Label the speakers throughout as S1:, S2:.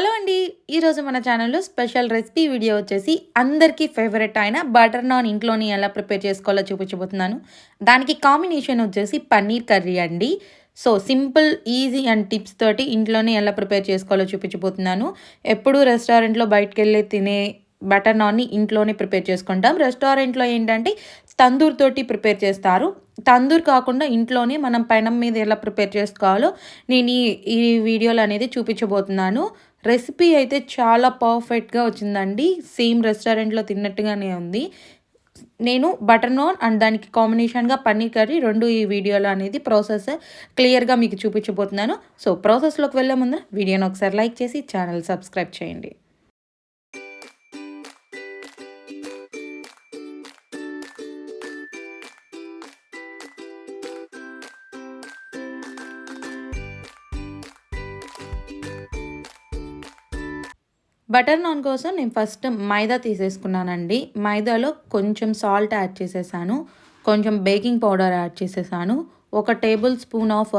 S1: Hello అండి. ఈరోజు మన ఛానల్‌లో స్పెషల్ రెసిపీ వీడియో వచ్చేసి అందరికీ ఫేవరెట్ అయిన బటర్ నాన్ ఇంట్లోని ఎలా ప్రిపేర్ చేసుకోవాలో చూపించబోతున్నాను. దానికి కాంబినేషన్ వచ్చేసి పన్నీర్ కర్రీ అండి. So, simple, easy and tips తోటి ఇంట్లోనే ఎలా ప్రిపేర్ చేసుకోవాలో చూపించబోతున్నాను. ఎప్పుడూ రెస్టారెంట్‌లో బయటికెళ్ళి తినే బటర్ నాన్‌ని ఇంట్లోనే ప్రిపేర్ చేసుకుంటాం. రెస్టారెంట్‌లో ఏంటంటే తందూర్ తోటి ప్రిపేర్ చేస్తారు. తందూర్ కాకుండా ఇంట్లోనే మనం పెనం మీద ఎలా ప్రిపేర్ చేసుకోవాలో నేను ఈ వీడియోలో అనేది చూపించబోతున్నాను. రెసిపీ అయితే చాలా పర్ఫెక్ట్‌గా వచ్చిందండి. సేమ్ రెస్టారెంట్‌లో తిన్నట్టుగానే ఉంది. నేను బటర్ నాన్ అండ్ దానికి కాంబినేషన్‌గా పన్నీర్ కర్రీ 2 ఈ వీడియోలో అనేది ప్రాసెస్ క్లియర్‌గా మీకు చూపించబోతున్నాను. సో, ప్రాసెస్‌లోకి వెళ్ళే ముందు వీడియోని ఒకసారి లైక్ చేసి ఛానల్ సబ్స్క్రైబ్ చేయండి. బటర్ నాన్ కోసం నేను ఫస్ట్ మైదా తీసేసుకున్నానండి. మైదాలో కొంచెం సాల్ట్ యాడ్ చేసేసాను. కొంచెం బేకింగ్ పౌడర్ యాడ్ చేసేసాను. ఒక tablespoon of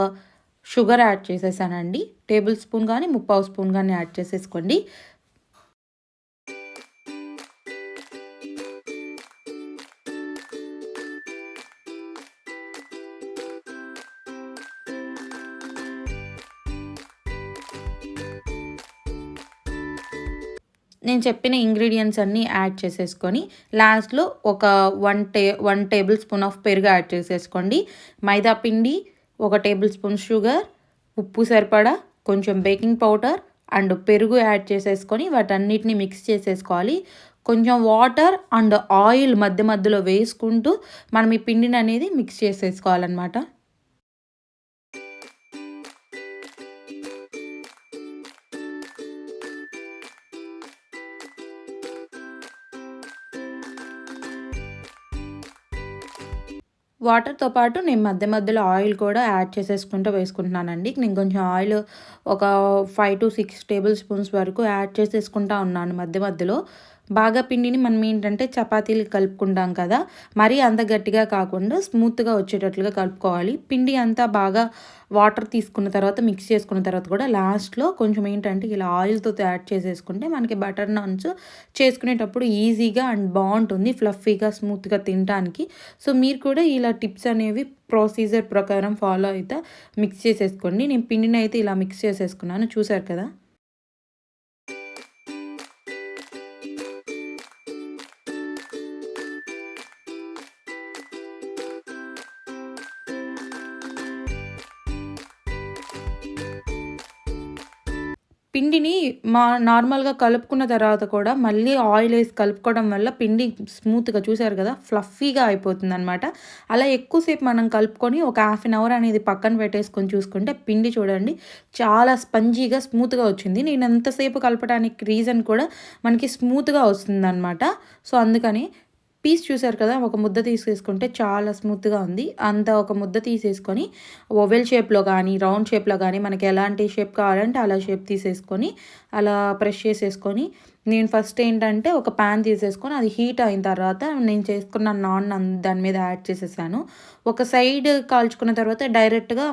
S1: sugar add చేసేసానండి. టేబుల్ స్పూన్ గానీ, ముప్పావు స్పూన్ గానీ యాడ్ చేసేసుకోండి. నేను చెప్పిన ఇంగ్రీడియెంట్స్ అన్నీ యాడ్ చేసేసుకొని లాస్ట్‌లో ఒక 1 టేబుల్ స్పూన్ ఆఫ్ పెరుగు యాడ్ చేసేసుకోండి. మైదా పిండి, 1 టేబుల్ స్పూన్ షుగర్, ఉప్పు సరిపడా, కొంచెం బేకింగ్ పౌడర్ అండ్ పెరుగు యాడ్ చేసేసుకొని వాటన్నిటిని మిక్స్ చేసేసుకోవాలి. కొంచెం వాటర్ అండ్ ఆయిల్ మధ్య మధ్యలో వేసుకుంటూ మనం ఈ పిండిని అనేది మిక్స్ చేసేసుకోవాలన్నమాట. వాటర్‌తో పాటు నేను మధ్య మధ్యలో ఆయిల్ కూడా యాడ్ చేసేసుకుంటూ వేసుకుంటున్నానండి. నేను కొంచెం ఆయిల్ ఒక 5-6 టేబుల్ స్పూన్స్ వరకు యాడ్ చేసేసుకుంటా ఉన్నాను మధ్య మధ్యలో. బాగా పిండిని మనం ఏంటంటే చపాతీలు కలుపుకుంటాం కదా! మరీ అంత గట్టిగా కాకుండా స్మూత్‌గా వచ్చేటట్లుగా కలుపుకోవాలి. పిండి అంతా బాగా వాటర్ తీసుకున్న తర్వాత మిక్స్ చేసుకున్న తర్వాత కూడా లాస్ట్‌లో కొంచెం ఏంటంటే ఇలా ఆయిల్‌తో యాడ్ చేసేసుకుంటే మనకి బటర్ నాన్స్ చేసుకునేటప్పుడు ఈజీగా అండ్ బావుంటుంది. ఫ్లఫీగా, స్మూత్‌గా తినటానికి. సో, మీరు కూడా ఇలా టిప్స్ అనేవి ప్రొసీజర్ ప్రకారం ఫాలో అయితే మిక్స్ చేసేసుకోండి. నేను పిండినైతే ఇలా మిక్స్ చేసేసుకున్నాను. చూసారు కదా! పిండిని నార్మల్‌గా కలుపుకున్న తర్వాత కూడా మళ్ళీ ఆయిలేసి కలుపుకోవడం వల్ల పిండి స్మూత్‌గా చూసారు కదా! ఫ్లఫీగా అయిపోతుందనమాట. అలా ఎక్కువసేపు మనం కలుపుకొని ఒక హాఫ్ అన్ అవర్ అనేది పక్కన పెట్టేసుకొని చూసుకుంటే పిండి చూడండి చాలా స్పంజీగా, స్మూత్‌గా వచ్చింది. నేను ఎంతసేపు కలపడానికి రీజన్ కూడా మనకి స్మూత్‌గా వస్తుందనమాట. సో, అందుకని పీస్ చూసారు కదా! ఒక ముద్ద తీసేసుకుంటే చాలా స్మూత్‌గా ఉంది. అంత ఒక ముద్ద తీసేసుకొని ఓవెల్ షేప్‌లో గానీ, రౌండ్ షేప్‌లో గానీ మనకి ఎలాంటి షేప్ కావాలంటే అలా షేప్ తీసేసుకొని, అలా ప్రెస్ చేసేసుకొని, నేను ఫస్ట్ ఏంటంటే ఒక పాన్ తీసేసుకొని అది హీట్ అయిన తర్వాత నేను చేసుకున్న నాన్ దాని మీద యాడ్ చేసేసాను. ఒక సైడ్ కాల్చుకున్న తర్వాత డైరెక్ట్‌గా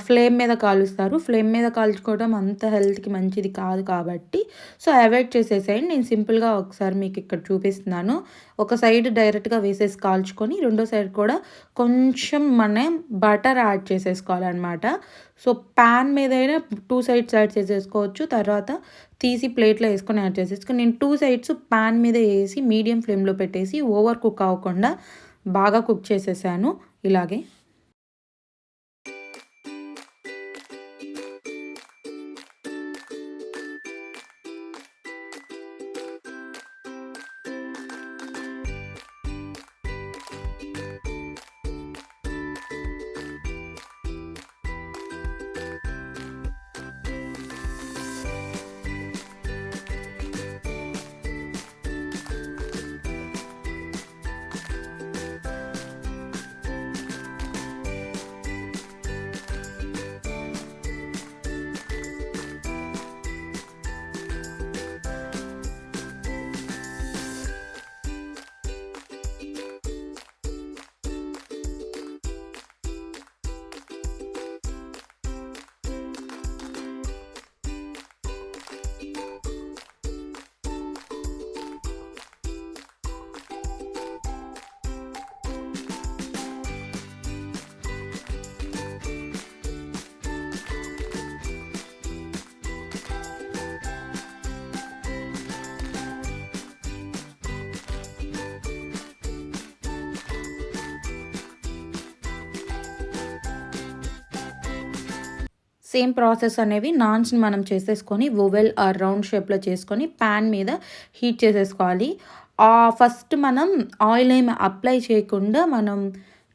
S1: ఫ్లేమ్ మీద కాలుస్తారు. ఫ్లేమ్ మీద కాల్చుకోవడం అంత హెల్త్‌కి మంచిది కాదు కాబట్టి, సో, అవాయిడ్ చేసేసేయండి. నేను సింపుల్‌గా ఒకసారి మీకు ఇక్కడ చూపిస్తున్నాను. ఒక సైడ్ డైరెక్ట్‌గా వేసేసి కాల్చుకొని, రెండో సైడ్ కూడా కొంచెం మనం బటర్ యాడ్ చేసేసుకోవాలనమాట. సో, పాన్ మీదైనా 2 సైడ్స్ యాడ్ చేసేసుకోవచ్చు. తర్వాత తీసి ప్లేట్‌లో ఏసుకొని యాడ్ చేసేసుకొని, నేను 2 సైడ్స్ పాన్ మీద ఏసి మీడియం ఫ్లేమ్‌లో పెట్టేసి ఓవర్ కుక్ అవ్వకుండా బాగా కుక్ చేసేసాను ఇలాగే. సేమ్ ప్రాసెస్ అనేవి నాన్స్‌ని మనం చేసేసుకొని ఓవెల్ ఆర్ రౌండ్ షేప్‌లో చేసుకొని పాన్ మీద హీట్ చేసేసుకోవాలి. ఫస్ట్ మనం ఆయిల్ ఏమి అప్లై చేయకుండా మనం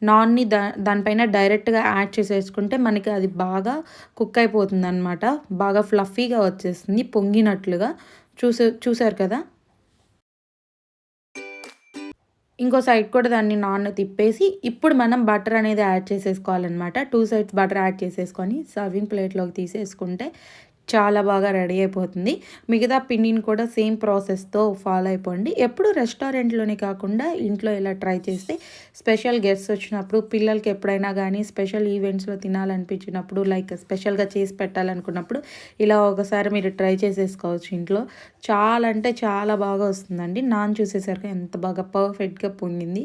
S1: నాన్‌ని దానిపైన డైరెక్ట్‌గా యాడ్ చేసేసుకుంటే మనకి అది బాగా కుక్ అయిపోతుందనమాట. బాగా ఫ్లఫీగా వచ్చేస్తుంది పొంగినట్లుగా. చూసారు కదా! ఇంకో సైడ్ కూడా దాన్ని నాన్ తిప్పేసి, ఇప్పుడు మనం బటర్ అనేది యాడ్ చేసేసుకోవాలనమాట. 2 సైడ్స్ బటర్ యాడ్ చేసేసుకొని సర్వింగ్ ప్లేట్‌లోకి తీసేసుకుంటే చాలా బాగా రెడీ అయిపోతుంది. మిగతా పిండిని కూడా సేమ్ ప్రాసెస్‌తో ఫాలో అయిపోండి. ఎప్పుడు రెస్టారెంట్‌లోనే కాకుండా ఇంట్లో ఇలా ట్రై చేస్తే స్పెషల్ గెస్ట్స్ వచ్చినప్పుడు, పిల్లలకి ఎప్పుడైనా గానీ స్పెషల్ ఈవెంట్స్‌లో తినాలనిపించినప్పుడు, లైక్ స్పెషల్‌గా చేసి పెట్టాలనుకున్నప్పుడు ఇలా ఒకసారి మీరు ట్రై చేసేసుకోవచ్చు ఇంట్లో. చాలా అంటే చాలా బాగా వస్తుందండి. నాన్ చూసేసరికి ఎంత బాగా పర్ఫెక్ట్‌గా పొంగింది.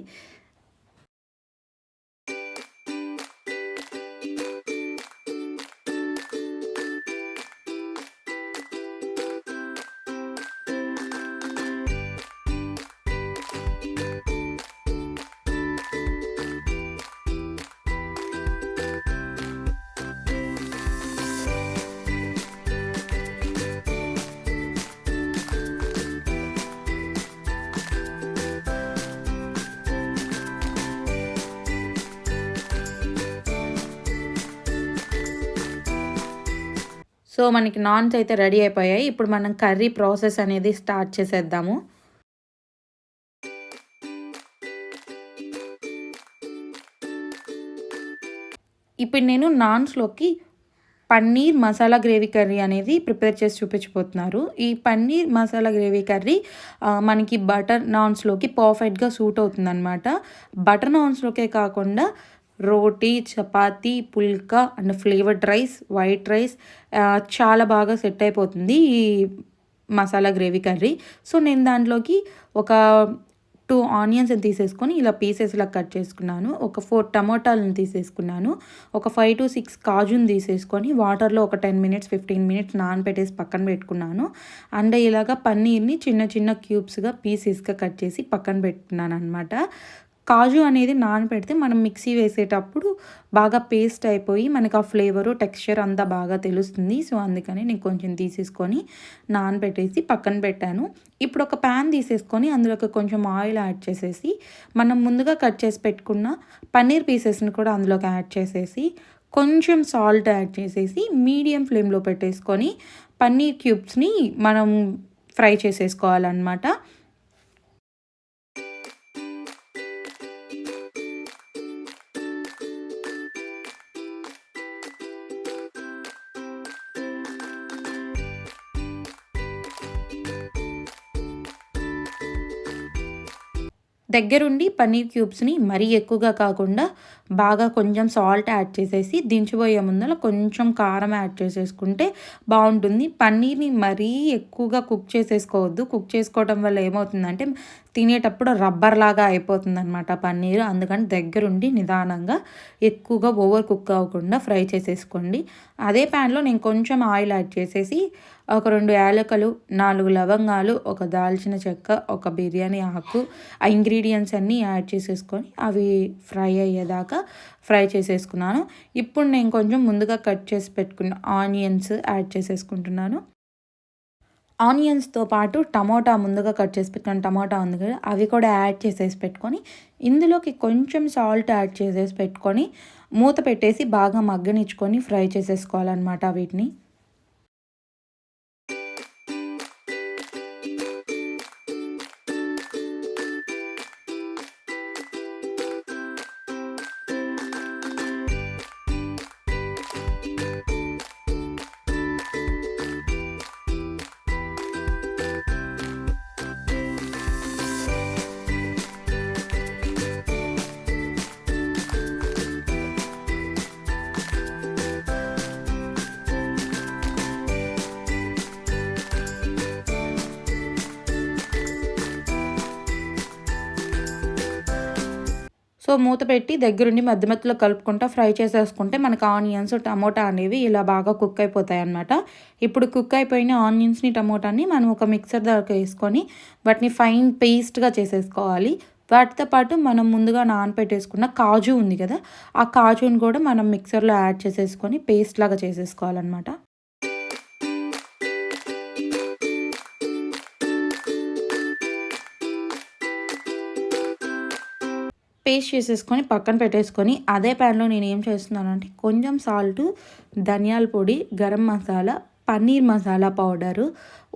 S1: సో, మనకి నాన్స్ అయితే రెడీ అయిపోయాయి. ఇప్పుడు మనం కర్రీ ప్రాసెస్ అనేది స్టార్ట్ చేసేద్దాము. ఇప్పుడు నేను నాన్స్‌లోకి పన్నీర్ మసాలా గ్రేవీ కర్రీ అనేది ప్రిపేర్ చేసి చూపించబోతున్నారు. ఈ పన్నీర్ మసాలా గ్రేవీ కర్రీ మనకి బటర్ నాన్స్‌లోకి పర్ఫెక్ట్‌గా సూట్ అవుతుందనమాట. బటర్ నాన్స్‌లోకే కాకుండా roti, chapati, phulka and flavoured rice, white rice చాలా బాగా సెట్ అయిపోతుంది ఈ మసాలా గ్రేవీ కర్రీ. సో, నేను దాంట్లోకి ఒక 2 ఆనియన్స్‌ని తీసేసుకొని ఇలా పీసెస్‌లా కట్ చేసుకున్నాను. ఒక 4 టమోటాలను తీసేసుకున్నాను. ఒక 5-6 కాజుని తీసేసుకొని వాటర్‌లో ఒక 10 మినిట్స్, 15 మినిట్స్ నానబెట్టేసి పక్కన పెట్టుకున్నాను. అండ్ ఇలాగా పన్నీర్‌ని చిన్న చిన్న క్యూబ్స్‌గా పీసెస్‌గా కట్ చేసి పక్కన పెట్టుకున్నాననమాట. కాజు అనేది నానబెడితే మనం మిక్సీ వేసేటప్పుడు బాగా పేస్ట్ అయిపోయి మనకు ఆ ఫ్లేవరు, టెక్స్చర్ అంతా బాగా తెలుస్తుంది. సో, అందుకని నేను కొంచెం తీసేసుకొని నానబెట్టేసి పక్కన పెట్టాను. ఇప్పుడు ఒక ప్యాన్ తీసేసుకొని అందులోకి కొంచెం ఆయిల్ యాడ్ చేసేసి, మనం ముందుగా కట్ చేసి పెట్టుకున్న పన్నీర్ పీసెస్‌ని కూడా అందులోకి యాడ్ చేసేసి, కొంచెం సాల్ట్ యాడ్ చేసేసి మీడియం ఫ్లేమ్‌లో పెట్టేసుకొని పన్నీర్ క్యూబ్స్‌ని మనం ఫ్రై చేసేసుకోవాలనమాట. దగ్గరుండి పన్నీర్ క్యూబ్స్‌ని మరీ ఎక్కువగా కాకుండా బాగా కొంచెం సాల్ట్ యాడ్ చేసేసి దించిపోయే ముందల కొంచెం కారం యాడ్ చేసేసుకుంటే బావుంటుంది. పన్నీర్‌ని మరీ ఎక్కువగా కుక్ చేసేసుకోవద్దు. కుక్ చేసుకోవడం వల్ల ఏమవుతుందంటే తినేటప్పుడు రబ్బర్‌లాగా అయిపోతుందనమాట పన్నీరు. అందుకని దగ్గరుండి నిదానంగా ఎక్కువగా ఓవర్ కుక్ అవ్వకుండా ఫ్రై చేసేసుకోండి. అదే ప్యాన్‌లో నేను కొంచెం ఆయిల్ యాడ్ చేసేసి ఒక 2 యాలకులు, 4 లవంగాలు, ఒక దాల్చిన చెక్క, ఒక బిర్యానీ ఆకు ఆ ఇంగ్రీడియంట్స్ అన్నీ యాడ్ చేసేసుకొని అవి ఫ్రై అయ్యేదాకా ఫ్రై చేసేసుకున్నాను. ఇప్పుడు నేను కొంచెం ముందుగా కట్ చేసి పెట్టుకున్న ఆనియన్స్ యాడ్ చేసేసుకుంటున్నాను. ఆనియన్స్‌తో పాటు టమోటా ముందుగా కట్ చేసి పెట్టుకున్న టమోటా ఉంది కదా! అవి కూడా యాడ్ చేసేసి పెట్టుకొని, ఇందులోకి కొంచెం సాల్ట్ యాడ్ చేసేసి పెట్టుకొని, మూత పెట్టేసి బాగా మగ్గనిచ్చుకొని ఫ్రై చేసేసుకోవాలనమాట వీటిని. సో, మూత పెట్టి దగ్గరుండి మధ్య మధ్యలో కలుపుకుంటా ఫ్రై చేసేసుకుంటే మనకు ఆనియన్స్, టమోటా అనేవి ఇలా బాగా కుక్ అయిపోతాయన్నమాట. ఇప్పుడు కుక్ అయిపోయిన ఆనియన్స్‌ని, టమోటాని మనం ఒక మిక్సర్ దాకా వేసుకొని వాటిని ఫైన్ పేస్ట్‌గా చేసేసుకోవాలి. వాటితో పాటు మనం ముందుగా నానపెట్టేసుకున్న కాజు ఉంది కదా, ఆ కాజుని కూడా మనం మిక్సర్లో యాడ్ చేసేసుకొని పేస్ట్ లాగా చేసేసుకోవాలన్నమాట. పేస్ట్ చేసేసుకొని పక్కన పెట్టేసుకొని, అదే ప్యాన్లో నేను ఏం చేస్తున్నానంటే కొంచెం సాల్టు, ధనియాల పొడి, గరం మసాలా, పన్నీర్ మసాలా పౌడరు,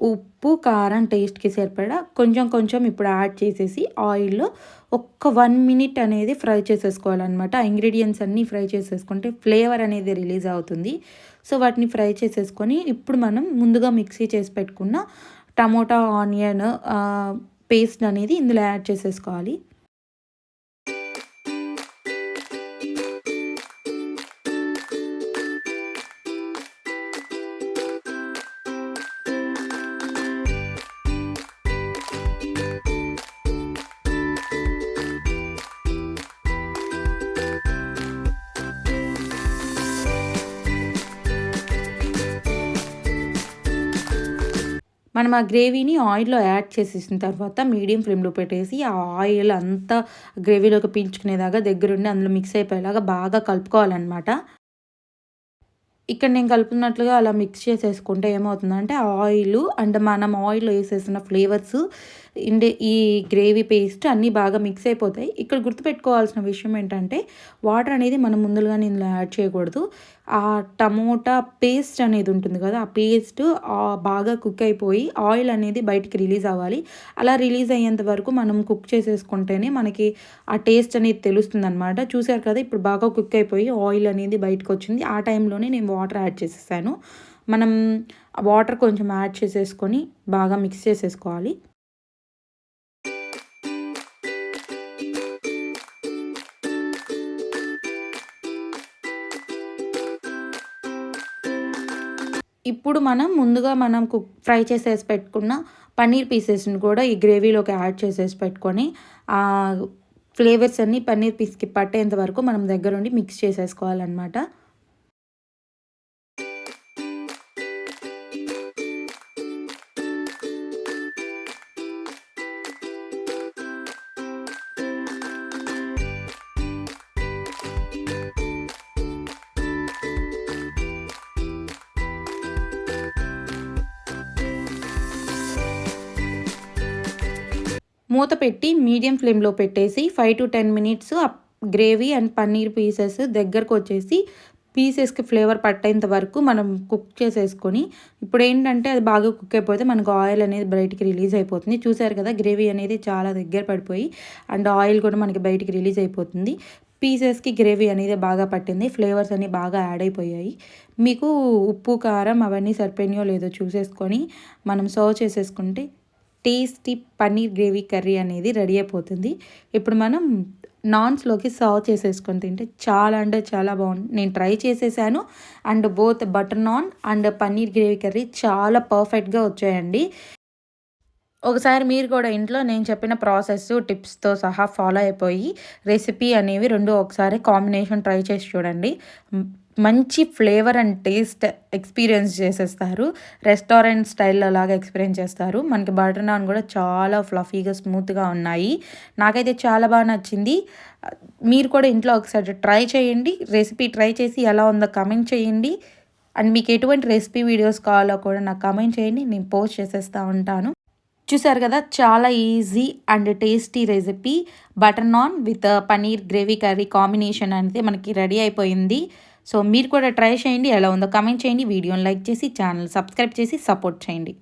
S1: ఉప్పు, కారం టేస్ట్‌కి సరిపడా కొంచెం కొంచెం ఇప్పుడు యాడ్ చేసేసి ఆయిల్‌లో ఒక్క 1 మినిట్ అనేది ఫ్రై చేసేసుకోవాలన్నమాట. ఆ ఇంగ్రీడియెంట్స్ అన్నీ ఫ్రై చేసేసుకుంటే ఫ్లేవర్ అనేది రిలీజ్ అవుతుంది. సో, వాటిని ఫ్రై చేసేసుకొని ఇప్పుడు మనం ముందుగా మిక్సీ చేసి పెట్టుకున్న టమోటా, ఆనియన్ పేస్ట్ అనేది ఇందులో యాడ్ చేసేసుకోవాలి. మనం ఆ గ్రేవీని ఆయిల్‌లో యాడ్ చేసేసిన తర్వాత మీడియం ఫ్లేమ్‌లో పెట్టేసి, ఆ ఆయిల్ అంతా గ్రేవీలోకి పీల్చుకునేదాకా దగ్గరుండి అందులో మిక్స్ అయిపోయేలాగా బాగా కలుపుకోవాలనమాట. ఇక్కడ నేను కలుపుతున్నట్లుగా అలా మిక్స్ చేసేసుకుంటే ఏమవుతుందంటే ఆయిలు అండ్ మనం ఆయిల్‌లో ఏసేసిన ఫ్లేవర్స్ ఈ గ్రేవీ పేస్ట్ అన్నీ బాగా మిక్స్ అయిపోతాయి. ఇక్కడ గుర్తుపెట్టుకోవాల్సిన విషయం ఏంటంటే వాటర్ అనేది మనం ముందుగానే ఇందులో యాడ్ చేయకూడదు. ఆ టమోటా పేస్ట్ అనేది ఉంటుంది కదా, ఆ పేస్ట్ బాగా కుక్ అయిపోయి ఆయిల్ అనేది బయటికి రిలీజ్ అవ్వాలి. అలా రిలీజ్ అయ్యేంత వరకు మనం కుక్ చేసేసుకుంటేనే మనకి ఆ టేస్ట్ అనేది తెలుస్తుందనమాట. చూసారు కదా, ఇప్పుడు బాగా కుక్ అయిపోయి ఆయిల్ అనేది బయటకొచ్చింది. ఆ టైంలోనే నేను వాటర్ యాడ్ చేసేసాను. మనం వాటర్ కొంచెం యాడ్ చేసేసుకొని బాగా మిక్స్ చేసేసుకోవాలి. ఇప్పుడు మనం ఫ్రై చేసేసి పెట్టుకున్న పన్నీర్ పీసెస్‌ని కూడా ఈ గ్రేవీలోకి యాడ్ చేసేసి పెట్టుకొని ఫ్లేవర్స్ అన్నీ పన్నీర్ పీస్‌కి పట్టేంత వరకు మనం దగ్గరుండి మిక్స్ చేసేసుకోవాలనమాట. మూత పెట్టి మీడియం ఫ్లేమ్‌లో పెట్టేసి 5-10 minutes gravy and paneer pieces దగ్గరకొచ్చేసి పీసెస్‌కి ఫ్లేవర్ పట్టేంత వరకు మనం కుక్ చేసేసుకొని, ఇప్పుడేంటంటే అది బాగా కుక్ అయిపోతే మనకు ఆయిల్ అనేది బయటికి రిలీజ్ అయిపోతుంది. చూసారు కదా, గ్రేవీ అనేది చాలా దగ్గర పడిపోయి అండ్ ఆయిల్ కూడా మనకి బయటికి రిలీజ్ అయిపోతుంది. పీసెస్‌కి గ్రేవీ అనేది బాగా పట్టింది. ఫ్లేవర్స్ అన్నీ బాగా యాడ్ అయిపోయాయి. మీకు ఉప్పు, కారం అవన్నీ సరిపోయినాయో లేదో చూసేసుకొని మనం సర్వ్ చేసేసుకుంటే టేస్టీ పన్నీర్ గ్రేవీ కర్రీ అనేది రెడీ అయిపోతుంది. ఇప్పుడు మనం నాన్స్‌లోకి సర్వ్ చేసేసుకొని తింటే చాలా అంటే చాలా బాగుంది. నేను ట్రై చేసేసాను and both butter non and paneer gravy curry చాలా పర్ఫెక్ట్‌గా వచ్చాయండి. ఒకసారి మీరు కూడా ఇంట్లో నేను చెప్పిన ప్రాసెస్, టిప్స్‌తో సహా ఫాలో అయిపోయి రెసిపీ అనేవి 2 ఒకసారి కాంబినేషన్ ట్రై చేసి చూడండి. మంచి ఫ్లేవర్ అండ్ టేస్ట్ ఎక్స్పీరియన్స్ చేసేస్తారు. రెస్టారెంట్ స్టైల్‌లో లాగా ఎక్స్పీరియన్స్ చేస్తారు. మనకి బటర్ నాన్ కూడా చాలా ఫ్లఫీగా, స్మూత్‌గా ఉన్నాయి. నాకైతే చాలా బాగా నచ్చింది. మీరు కూడా ఇంట్లో ఒకసారి ట్రై చేయండి. రెసిపీ ట్రై చేసి ఎలా ఉందో కామెంట్ చేయండి. అండ్ మీకు ఎటువంటి రెసిపీ వీడియోస్ కావాలో కూడా నాకు కామెంట్ చేయండి. నేను పోస్ట్ చేసేస్తూ ఉంటాను. చూసారు కదా, చాలా easy and tasty recipe butter non with paneer gravy curry combination అనేది మనకి రెడీ అయిపోయింది. సో మీరు కూడా ట్రై చేయండి. ఎలా ఉందో కామెంట్ చేయండి. వీడియోని లైక్ చేసి ఛానల్ సబ్స్క్రైబ్ చేసి సపోర్ట్ చేయండి.